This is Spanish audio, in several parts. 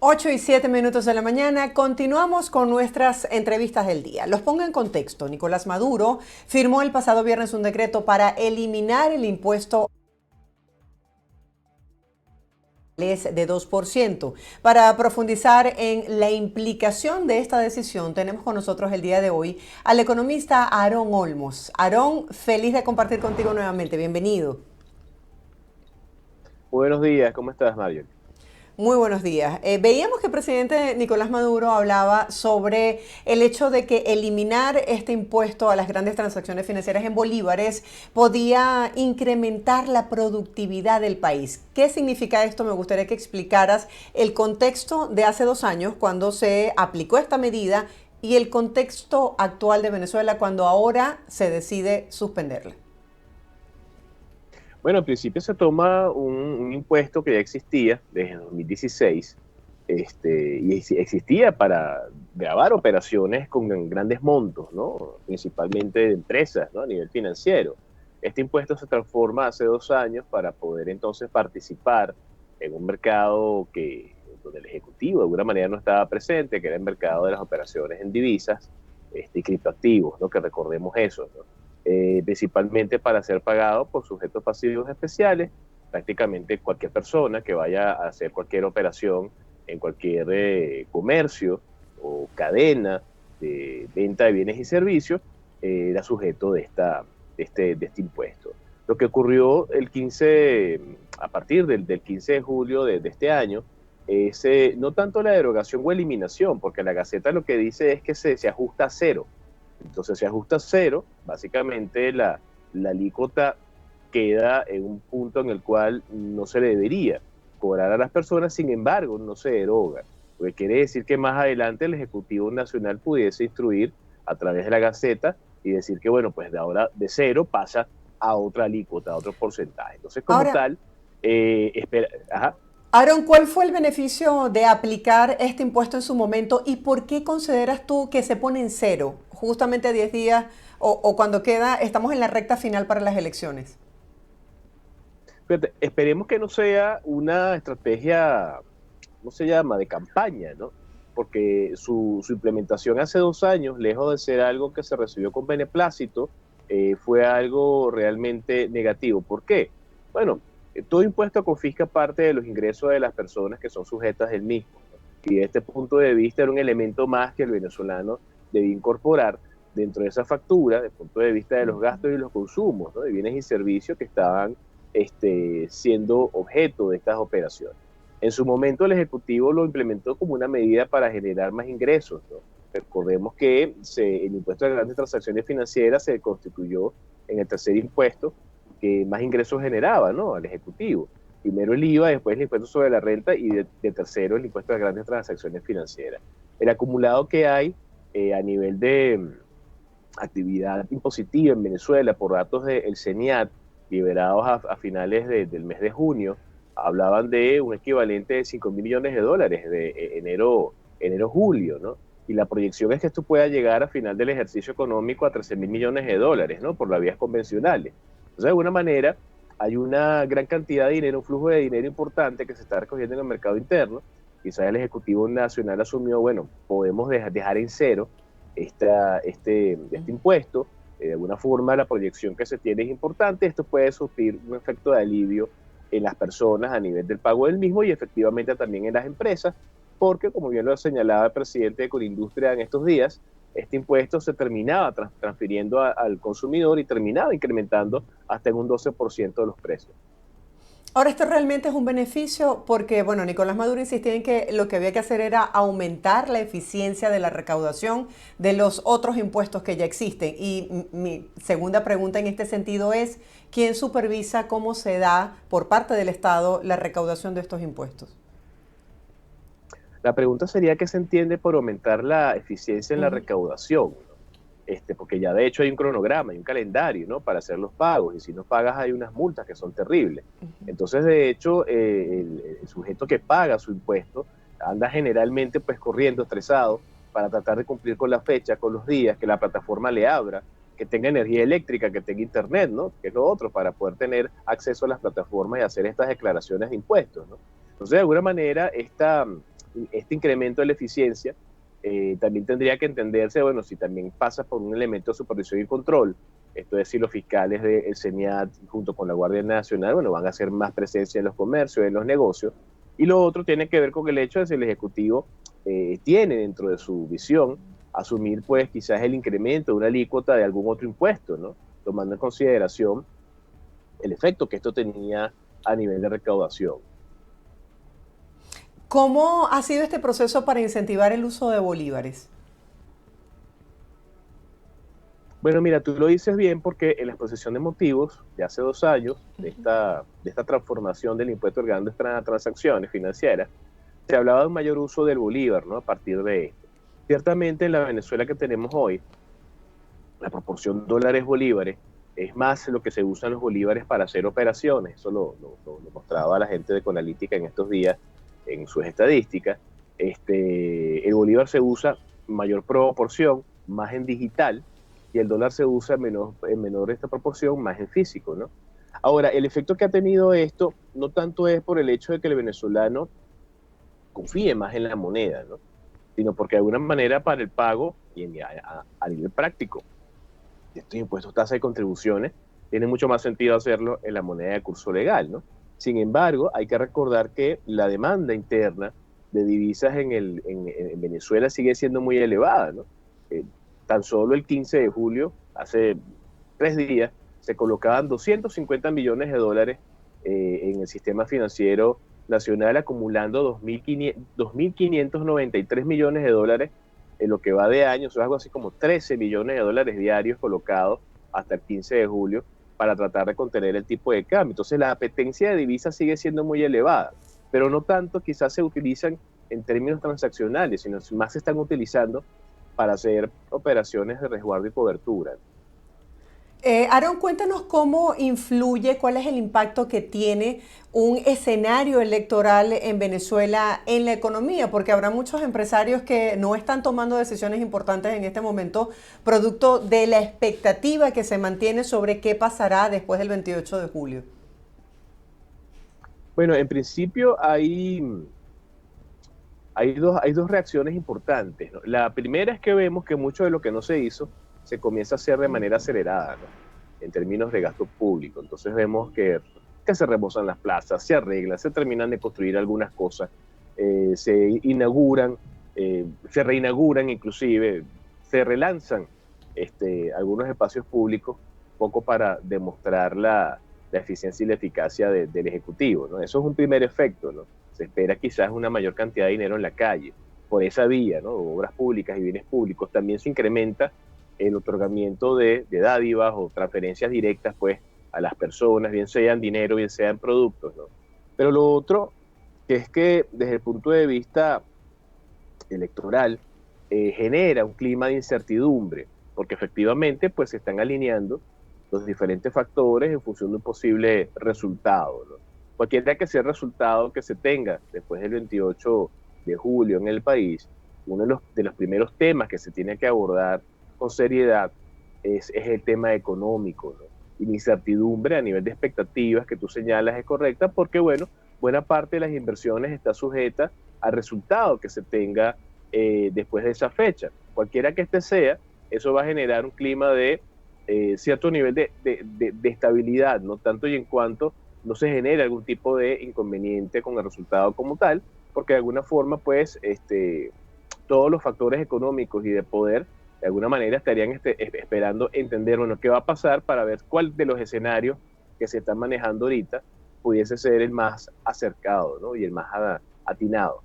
8:07 de la mañana, continuamos con nuestras entrevistas del día. Los pongo en contexto. Nicolás Maduro firmó el pasado viernes un decreto para eliminar el impuesto de 2%. Para profundizar en la implicación de esta decisión, tenemos con nosotros el día de hoy al economista Aarón Olmos. Aarón, feliz de compartir contigo nuevamente. Bienvenido. Buenos días, ¿cómo estás, Mario? Muy buenos días. Veíamos que el presidente Nicolás Maduro hablaba sobre el hecho de que eliminar este impuesto a las grandes transacciones financieras en bolívares podía incrementar la productividad del país. ¿Qué significa esto? Me gustaría que explicaras el contexto de hace 2 años cuando se aplicó esta medida y el contexto actual de Venezuela cuando ahora se decide suspenderla. Bueno, al principio se toma un impuesto que ya existía desde 2016, existía para gravar operaciones con grandes montos, ¿no? Principalmente de empresas, ¿no? A nivel financiero. Este impuesto se transforma hace 2 años para poder entonces participar en un mercado donde el Ejecutivo de alguna manera no estaba presente, que era el mercado de las operaciones en divisas y criptoactivos, ¿no? Que recordemos eso, ¿no? Principalmente para ser pagado por sujetos pasivos especiales. Prácticamente cualquier persona que vaya a hacer cualquier operación en cualquier comercio o cadena de venta de bienes y servicios era sujeto de este impuesto. Lo que ocurrió a partir del 15 de julio de este año es no tanto la derogación o eliminación, porque la Gaceta lo que dice es que se ajusta a cero. Entonces se ajusta a cero, básicamente la alícuota queda en un punto en el cual no se le debería cobrar a las personas, sin embargo no se deroga, porque quiere decir que más adelante el Ejecutivo Nacional pudiese instruir a través de la Gaceta y decir que bueno, pues de ahora de cero pasa a otra alícuota, a otro porcentaje. Entonces como Ahora, tal, ajá. Aaron, ¿cuál fue el beneficio de aplicar este impuesto en su momento y por qué consideras tú que se pone en cero justamente a 10 días o cuando estamos en la recta final para las elecciones? Fíjate, esperemos que no sea una estrategia, ¿cómo se llama?, de campaña, ¿no? Porque su implementación hace 2 años, lejos de ser algo que se recibió con beneplácito, fue algo realmente negativo. ¿Por qué? Bueno, todo impuesto confisca parte de los ingresos de las personas que son sujetas del mismo, ¿no? Y desde este punto de vista era un elemento más que el venezolano debía incorporar dentro de esa factura, desde el punto de vista de los gastos y los consumos, ¿no? De bienes y servicios que estaban siendo objeto de estas operaciones. En su momento el Ejecutivo lo implementó como una medida para generar más ingresos, ¿no? Recordemos que el impuesto de grandes transacciones financieras se constituyó en el tercer impuesto que más ingresos generaba, ¿no?, al Ejecutivo. Primero el IVA, después el impuesto sobre la renta y de tercero el impuesto de grandes transacciones financieras. El acumulado que hay a nivel de actividad impositiva en Venezuela por datos del CENIAT liberados a finales del mes de junio, hablaban de un equivalente de 5.000 millones de dólares de enero-julio, ¿no? Y la proyección es que esto pueda llegar a final del ejercicio económico a 13.000 millones de dólares, ¿no? Por las vías convencionales. Entonces, de alguna manera, hay una gran cantidad de dinero, un flujo de dinero importante que se está recogiendo en el mercado interno. Quizás el Ejecutivo Nacional asumió, bueno, podemos dejar en cero este impuesto. De alguna forma la proyección que se tiene es importante. Esto puede sufrir un efecto de alivio en las personas a nivel del pago del mismo y efectivamente también en las empresas, porque como bien lo señalaba el presidente de Colindustria en estos días, este impuesto se terminaba transfiriendo al consumidor y terminaba incrementando hasta en un 12% de los precios. Ahora, esto realmente es un beneficio porque, bueno, Nicolás Maduro insistía en que lo que había que hacer era aumentar la eficiencia de la recaudación de los otros impuestos que ya existen. Y mi segunda pregunta en este sentido es, ¿quién supervisa cómo se da por parte del Estado la recaudación de estos impuestos? La pregunta sería qué se entiende por aumentar la eficiencia en la Ujú. recaudación, ¿no? Porque ya de hecho hay un cronograma, hay un calendario, ¿no?, para hacer los pagos, y si no pagas hay unas multas que son terribles. Entonces, de hecho, el sujeto que paga su impuesto anda generalmente pues corriendo, estresado, para tratar de cumplir con la fecha, con los días, que la plataforma le abra, que tenga energía eléctrica, que tenga internet, ¿no?, que es lo otro, para poder tener acceso a las plataformas y hacer estas declaraciones de impuestos, ¿no? Entonces, de alguna manera, este incremento de la eficiencia también tendría que entenderse, bueno, si también pasa por un elemento de supervisión y control, esto es decir, los fiscales del CENIAT junto con la Guardia Nacional, bueno, van a hacer más presencia en los comercios, en los negocios, y lo otro tiene que ver con el hecho de si el Ejecutivo tiene dentro de su visión asumir, pues, quizás el incremento de una alícuota de algún otro impuesto, ¿no? Tomando en consideración el efecto que esto tenía a nivel de recaudación. ¿Cómo ha sido este proceso para incentivar el uso de bolívares? Bueno, mira, tú lo dices bien porque en la exposición de motivos de hace 2 años, de esta transformación del impuesto al grandes transacciones financieras, se hablaba de un mayor uso del bolívar, ¿no? A partir de esto. Ciertamente en la Venezuela que tenemos hoy, la proporción dólares-bolívares es más lo que se usan los bolívares para hacer operaciones. Eso lo mostraba la gente de Conalítica en estos días en sus estadísticas. El bolívar se usa en mayor proporción, más en digital, y el dólar se usa en menor esta proporción, más en físico, ¿no? Ahora, el efecto que ha tenido esto no tanto es por el hecho de que el venezolano confíe más en la moneda, ¿no? Sino porque de alguna manera para el pago, y a nivel práctico, estos impuestos, tasas y contribuciones, tiene mucho más sentido hacerlo en la moneda de curso legal, ¿no? Sin embargo, hay que recordar que la demanda interna de divisas en Venezuela sigue siendo muy elevada, ¿no? Tan solo el 15 de julio, hace 3 días, se colocaban 250 millones de dólares en el sistema financiero nacional, acumulando 2.593 millones de dólares en lo que va de año, eso es algo así como 13 millones de dólares diarios colocados hasta el 15 de julio para tratar de contener el tipo de cambio. Entonces la apetencia de divisas sigue siendo muy elevada, pero no tanto quizás se utilizan en términos transaccionales, sino más se están utilizando para hacer operaciones de resguardo y cobertura. Aaron, cuéntanos cómo influye, cuál es el impacto que tiene un escenario electoral en Venezuela en la economía, porque habrá muchos empresarios que no están tomando decisiones importantes en este momento, producto de la expectativa que se mantiene sobre qué pasará después del 28 de julio. Bueno, en principio hay dos reacciones importantes, ¿no? La primera es que vemos que mucho de lo que no se hizo se comienza a hacer de manera acelerada, ¿no? En términos de gasto público. Entonces vemos que se remozan las plazas, se arreglan, se terminan de construir algunas cosas, se inauguran, se reinauguran inclusive, se relanzan algunos espacios públicos, poco para demostrar la eficiencia y la eficacia del Ejecutivo, ¿no? Eso es un primer efecto, ¿no? Se espera quizás una mayor cantidad de dinero en la calle. Por esa vía, ¿no? Obras públicas y bienes públicos, también se incrementa el otorgamiento de dádivas o transferencias directas, pues, a las personas, bien sean dinero, bien sean productos, ¿no? Pero lo otro, que es que desde el punto de vista electoral, genera un clima de incertidumbre, porque efectivamente, pues, se están alineando los diferentes factores en función de un posible resultado, ¿no? Cualquiera que sea el resultado que se tenga después del 28 de julio en el país, uno de los primeros temas que se tiene que abordar con seriedad es el tema económico, ¿no? Y la incertidumbre a nivel de expectativas que tú señalas es correcta porque, bueno, buena parte de las inversiones está sujeta al resultado que se tenga después de esa fecha. Cualquiera que este sea, eso va a generar un clima de cierto nivel de estabilidad, no tanto y en cuanto no se genere algún tipo de inconveniente con el resultado como tal, porque de alguna forma, pues, todos los factores económicos y de poder, de alguna manera estarían esperando entender, bueno, qué va a pasar para ver cuál de los escenarios que se están manejando ahorita pudiese ser el más acercado, ¿no? Y el más atinado.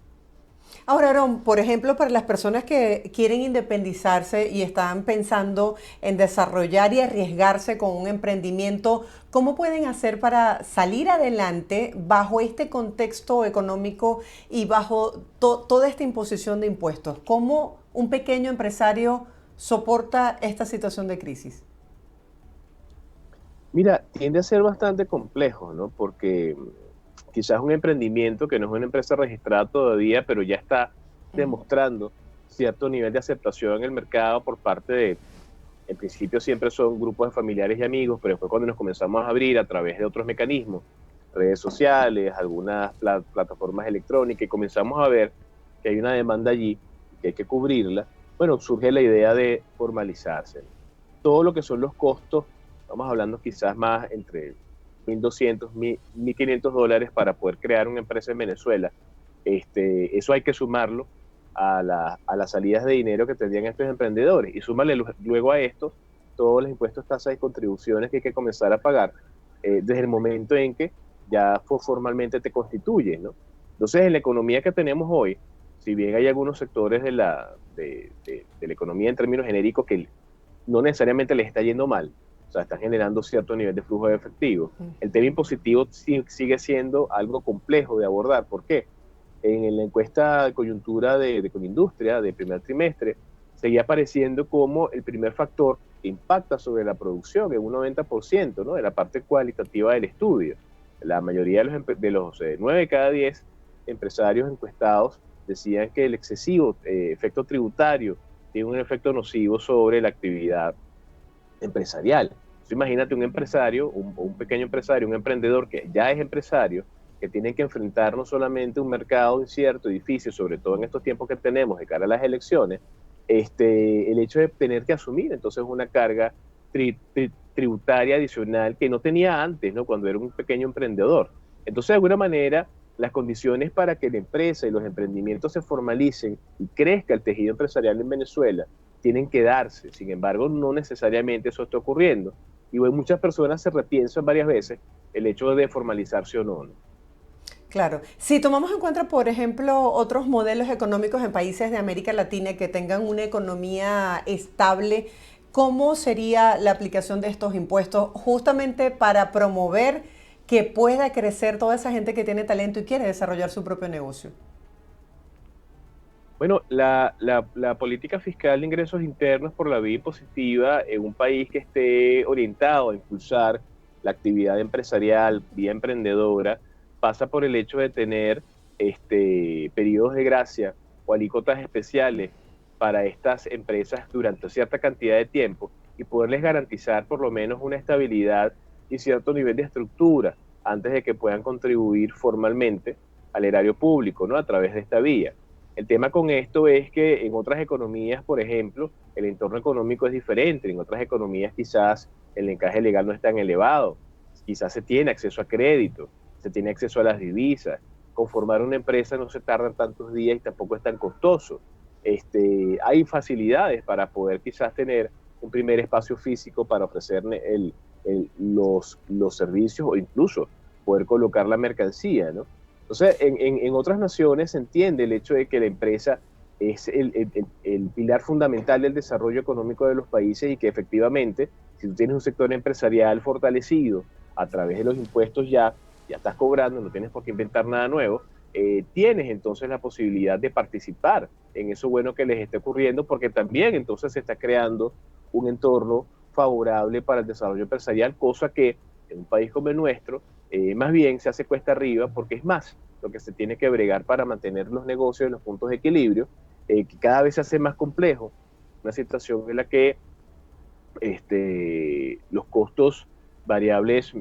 Ahora, Aaron, por ejemplo, para las personas que quieren independizarse y están pensando en desarrollar y arriesgarse con un emprendimiento, ¿cómo pueden hacer para salir adelante bajo este contexto económico y bajo toda esta imposición de impuestos? ¿Cómo un pequeño empresario soporta esta situación de crisis? Mira, tiende a ser bastante complejo, ¿no? Porque quizás un emprendimiento que no es una empresa registrada todavía, pero ya está demostrando cierto nivel de aceptación en el mercado por parte en principio siempre son grupos de familiares y amigos, pero después cuando nos comenzamos a abrir a través de otros mecanismos, redes sociales, algunas plataformas electrónicas, y comenzamos a ver que hay una demanda allí, que hay que cubrirla, bueno, surge la idea de formalizarse. Todo lo que son los costos, estamos hablando quizás más entre 1.200, 1.500 dólares para poder crear una empresa en Venezuela. Eso hay que sumarlo a las salidas de dinero que tendrían estos emprendedores y súmale luego a esto todos los impuestos, tasas y contribuciones que hay que comenzar a pagar desde el momento en que ya formalmente te constituyes, ¿no? Entonces, en la economía que tenemos hoy, si bien hay algunos sectores de la economía en términos genéricos que no necesariamente les está yendo mal, o sea, están generando cierto nivel de flujo de efectivo, el tema impositivo sigue siendo algo complejo de abordar. ¿Por qué? En la encuesta de coyuntura de Conindustria de primer trimestre, seguía apareciendo como el primer factor que impacta sobre la producción en un 90%, ¿no?, de la parte cualitativa del estudio. La mayoría de los 9 de cada 10 empresarios encuestados decían que el excesivo efecto tributario tiene un efecto nocivo sobre la actividad empresarial. Entonces, imagínate un empresario, un pequeño empresario, un emprendedor que ya es empresario, que tiene que enfrentar no solamente un mercado incierto y difícil, sobre todo en estos tiempos que tenemos de cara a las elecciones, el hecho de tener que asumir entonces una carga tributaria adicional que no tenía antes, ¿no?, cuando era un pequeño emprendedor. Entonces, de alguna manera, las condiciones para que la empresa y los emprendimientos se formalicen y crezca el tejido empresarial en Venezuela tienen que darse. Sin embargo, no necesariamente eso está ocurriendo. Y hoy muchas personas se repiensan varias veces el hecho de formalizarse o no, ¿no? Claro. Si tomamos en cuenta, por ejemplo, otros modelos económicos en países de América Latina que tengan una economía estable, ¿cómo sería la aplicación de estos impuestos justamente para promover que pueda crecer toda esa gente que tiene talento y quiere desarrollar su propio negocio? Bueno, la política fiscal de ingresos internos por la vía impositiva en un país que esté orientado a impulsar la actividad empresarial, vía emprendedora, pasa por el hecho de tener periodos de gracia o alícuotas especiales para estas empresas durante cierta cantidad de tiempo y poderles garantizar por lo menos una estabilidad y cierto nivel de estructura antes de que puedan contribuir formalmente al erario público, ¿no?, a través de esta vía. El tema con esto es que en otras economías, por ejemplo, el entorno económico es diferente. En otras economías quizás el encaje legal no es tan elevado. Quizás se tiene acceso a crédito, se tiene acceso a las divisas. Conformar una empresa no se tarda tantos días y tampoco es tan costoso. Hay facilidades para poder quizás tener un primer espacio físico para ofrecer los servicios o incluso poder colocar la mercancía, ¿no? Entonces, en otras naciones se entiende el hecho de que la empresa es el pilar fundamental del desarrollo económico de los países y que efectivamente, si tú tienes un sector empresarial fortalecido a través de los impuestos ya estás cobrando, no tienes por qué inventar nada nuevo, tienes entonces la posibilidad de participar en eso bueno que les esté ocurriendo, porque también entonces se está creando un entorno favorable para el desarrollo empresarial, cosa que en un país como el nuestro, más bien se hace cuesta arriba porque es más lo que se tiene que bregar para mantener los negocios en los puntos de equilibrio, que cada vez se hace más complejo, una situación en la que los costos variables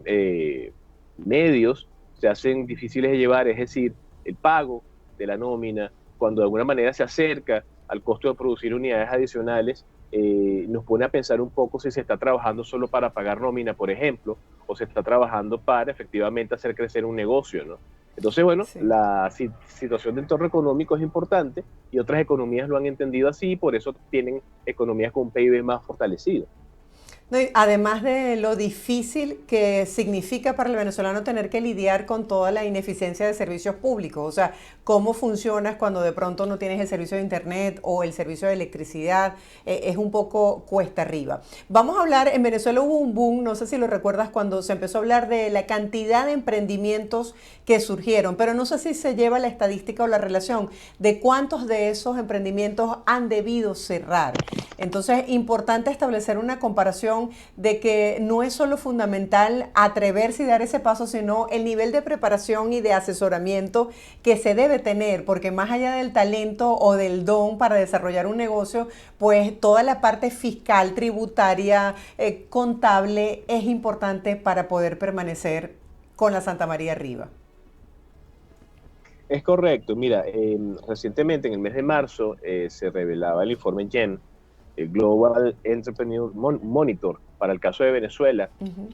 medios se hacen difíciles de llevar, es decir, el pago de la nómina, cuando de alguna manera se acerca al costo de producir unidades adicionales, nos pone a pensar un poco si se está trabajando solo para pagar nómina, por ejemplo, o se está trabajando para efectivamente hacer crecer un negocio, ¿no? Entonces, bueno, Sí. la situación del entorno económico es importante y otras economías lo han entendido así, por eso tienen economías con un PIB más fortalecido. No, y además de lo difícil que significa para el venezolano tener que lidiar con toda la ineficiencia de servicios públicos, o sea, cómo funcionas cuando de pronto no tienes el servicio de internet o el servicio de electricidad, es un poco cuesta arriba. Vamos a hablar, en Venezuela hubo un boom, no sé si lo recuerdas, cuando se empezó a hablar de la cantidad de emprendimientos que surgieron, pero no sé si se lleva la estadística o la relación de cuántos de esos emprendimientos han debido cerrar. Entonces, importante establecer una comparación de que no es solo fundamental atreverse y dar ese paso, sino el nivel de preparación y de asesoramiento que se debe tener, porque más allá del talento o del don para desarrollar un negocio, pues toda la parte fiscal, tributaria, contable es importante para poder permanecer con la Santa María arriba. Es correcto. Mira, recientemente en el mes de marzo se revelaba el informe GEN, el Global Entrepreneur Monitor, para el caso de Venezuela. Ujú.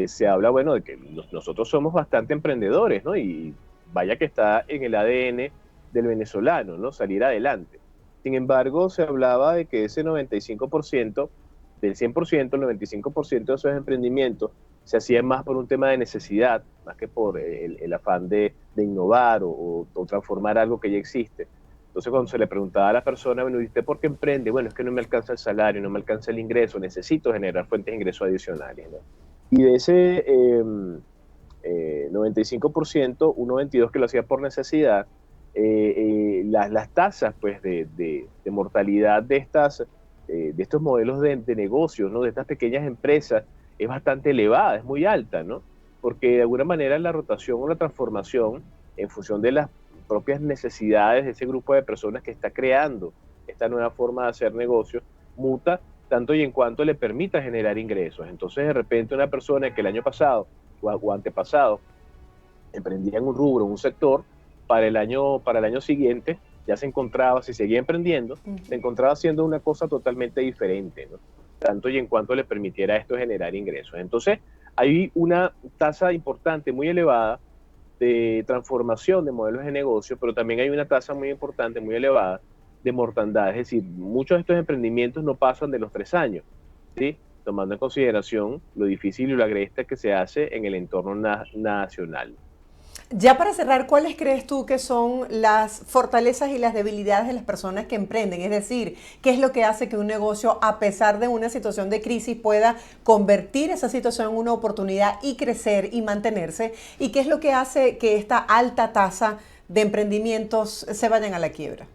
Se habla, bueno, de que nosotros somos bastante emprendedores, ¿no? Y vaya que está en el ADN del venezolano, ¿no? Salir adelante. Sin embargo, se hablaba de que ese 95%, del 100%, el 95% de esos emprendimientos se hacían más por un tema de necesidad, más que por el afán de innovar o transformar algo que ya existe. Entonces, cuando se le preguntaba a la persona, bueno, ¿y usted por qué emprende? Bueno, es que no me alcanza el salario, no me alcanza el ingreso, necesito generar fuentes de ingreso adicionales, ¿no? Y de ese 95%, un 92% que lo hacía por necesidad, las tasas pues, de mortalidad de estos modelos de negocios, ¿no? De estas pequeñas empresas, es bastante elevada, es muy alta, ¿no? Porque de alguna manera la rotación o la transformación, en función de las propias necesidades de ese grupo de personas que está creando esta nueva forma de hacer negocios, muta tanto y en cuanto le permita generar ingresos. Entonces, de repente, una persona que el año pasado o antepasado emprendía en un rubro, en un sector, para el año siguiente ya se encontraba, si seguía emprendiendo, se Ujú. encontraba haciendo una cosa totalmente diferente, ¿no? Tanto y en cuanto le permitiera esto generar ingresos. Entonces, hay una tasa importante, muy elevada, de transformación de modelos de negocio, pero también hay una tasa muy importante, muy elevada, de mortandad. Es decir, muchos de estos emprendimientos no pasan de los 3 años, ¿sí? Tomando en consideración lo difícil y lo agreste que se hace en el entorno nacional. Ya para cerrar, ¿cuáles crees tú que son las fortalezas y las debilidades de las personas que emprenden? Es decir, ¿qué es lo que hace que un negocio, a pesar de una situación de crisis, pueda convertir esa situación en una oportunidad y crecer y mantenerse? ¿Y qué es lo que hace que esta alta tasa de emprendimientos se vayan a la quiebra?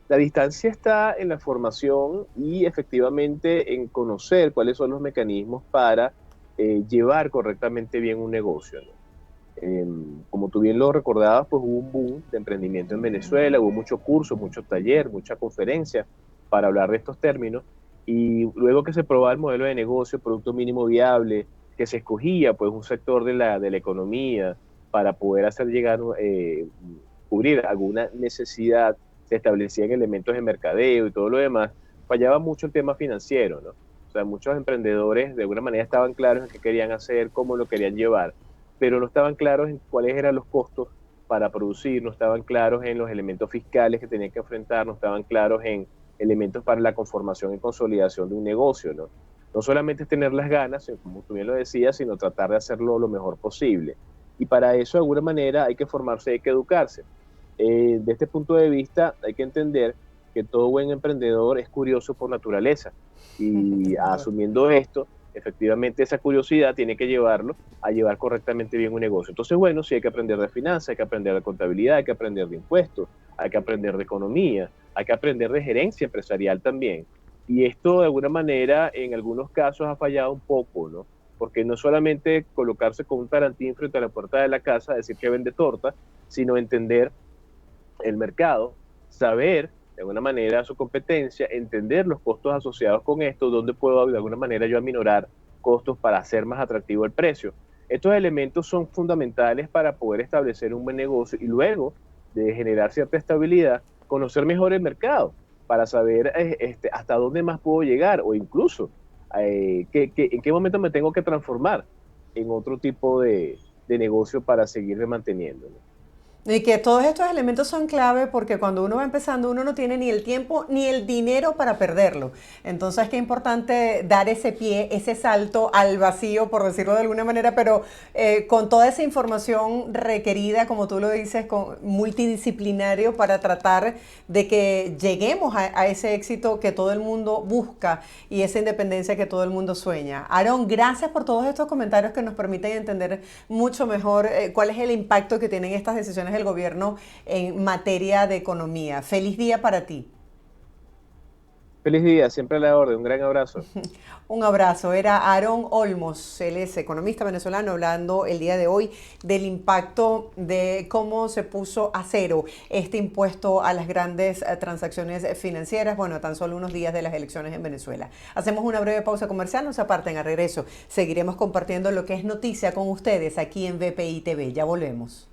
La distancia está en la formación y efectivamente en conocer cuáles son los mecanismos para llevar correctamente bien un negocio, ¿no? Como tú bien lo recordabas, pues hubo un boom de emprendimiento en Venezuela, hubo muchos cursos, muchos talleres, muchas conferencias para hablar de estos términos, y luego que se probaba el modelo de negocio, producto mínimo viable, que se escogía pues un sector de la economía para poder hacer llegar, cubrir alguna necesidad, se establecían elementos de mercadeo y todo lo demás, fallaba mucho el tema financiero, ¿no? O sea, muchos emprendedores de alguna manera estaban claros en qué querían hacer, cómo lo querían llevar, pero no estaban claros en cuáles eran los costos para producir, no estaban claros en los elementos fiscales que tenían que enfrentar, no estaban claros en elementos para la conformación y consolidación de un negocio, ¿no? No solamente es tener las ganas, como tú bien lo decías, sino tratar de hacerlo lo mejor posible. Y para eso, de alguna manera, hay que formarse, hay que educarse. De este punto de vista, hay que entender que todo buen emprendedor es curioso por naturaleza. Y Es verdad. asumiendo esto, efectivamente esa curiosidad tiene que llevarlo a llevar correctamente bien un negocio. Entonces, bueno, sí hay que aprender de finanzas, hay que aprender de contabilidad, hay que aprender de impuestos, hay que aprender de economía, hay que aprender de gerencia empresarial también. Y esto de alguna manera en algunos casos ha fallado un poco, ¿no? Porque no solamente colocarse con un tarantín frente a la puerta de la casa, decir que vende torta, sino entender el mercado, saber de alguna manera su competencia, entender los costos asociados con esto, dónde puedo de alguna manera yo aminorar costos para hacer más atractivo el precio. Estos elementos son fundamentales para poder establecer un buen negocio y luego de generar cierta estabilidad, conocer mejor el mercado para saber hasta dónde más puedo llegar o incluso en qué momento me tengo que transformar en otro tipo de negocio para seguirme manteniendo, ¿no? Y que todos estos elementos son clave porque cuando uno va empezando uno no tiene ni el tiempo ni el dinero para perderlo. Entonces qué importante dar ese pie, ese salto al vacío, por decirlo de alguna manera, pero con toda esa información requerida, como tú lo dices, con, multidisciplinario para tratar de que lleguemos a ese éxito que todo el mundo busca y esa independencia que todo el mundo sueña. Aaron, gracias por todos estos comentarios que nos permiten entender mucho mejor cuál es el impacto que tienen estas decisiones del gobierno en materia de economía. Feliz día para ti. Feliz día, siempre a la orden, un gran abrazo. Un abrazo. Era Aaron Olmos, él es economista venezolano, hablando el día de hoy del impacto de cómo se puso a cero este impuesto a las grandes transacciones financieras, bueno, a tan solo unos días de las elecciones en Venezuela. Hacemos una breve pausa comercial, no se aparten, a regreso. Seguiremos compartiendo lo que es noticia con ustedes aquí en VPI TV. Ya volvemos.